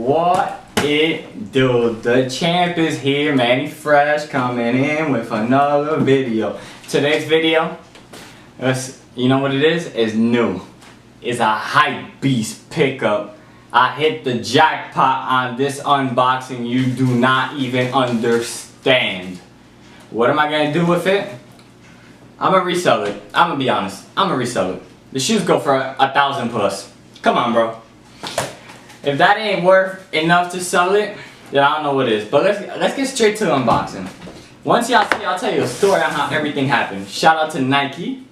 What it do? The champ is here, Manny Fresh, coming in with another video. Today's video, you know what it is? It's new. It's a Hypebeast pickup. I hit the jackpot on this unboxing. You do not even understand. What am I gonna do with it? I'm gonna resell it. I'm gonna be honest. I'm gonna resell it. The shoes go for 1,000 plus. Come on, bro. If that ain't worth enough to sell it, then I don't know what is. But let's get straight to the unboxing. Once y'all see, I'll tell you a story on how everything happened. Shout out to Nike.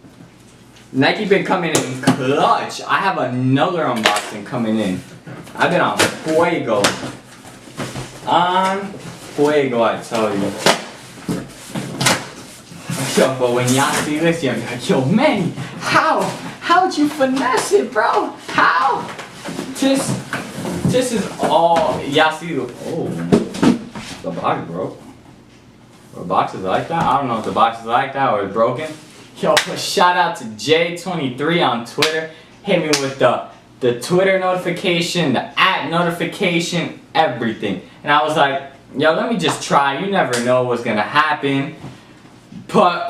Nike been coming in clutch. I have another unboxing coming in. I've been on fuego. On fuego, I tell you. Yo, but when y'all see this, you'll be like, yo, Manny, how'd you finesse it, bro? How? This is all, y'all see the box broke. Or box is like that? I don't know if the box is like that or it's broken. Yo, but shout out to J23 on Twitter. Hit me with the Twitter notification, the @ notification, everything. And I was like, yo, let me just try. You never know what's gonna happen. But,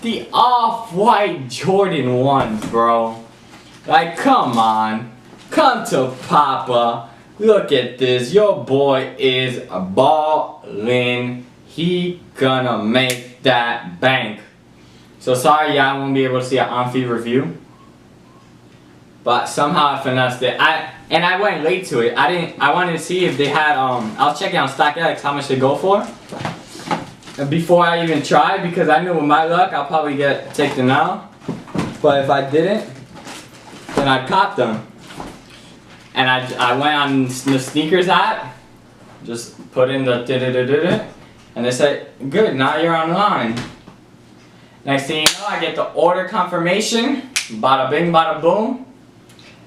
the off-white Jordan 1s, bro. Like, come on. Come to Papa. Look at this. Your boy is ballin'. He gonna make that bank. So sorry, y'all won't be able to see an on-feed review. But somehow I finessed it. I went late to it. I wanted to see if they had I was checking on StockX how much they go for. And before I even tried, because I knew with my luck I'll probably take them now. But if I didn't, then I'd cop them. And I went on the sneakers app, just put in the and they said, good, now you're online. Next thing you know, I get the order confirmation, bada bing, bada boom,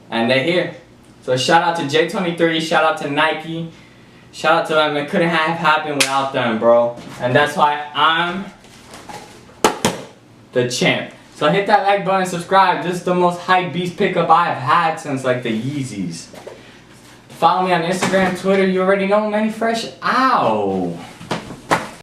and they're here. So shout out to J23, shout out to Nike, shout out to them. It couldn't have happened without them, bro. And that's why I'm the champ. So hit that like button, subscribe. This is the most Hypebeast pickup I've had since like the Yeezys. Follow me on Instagram, Twitter. You already know, Manny Fresh. Ow.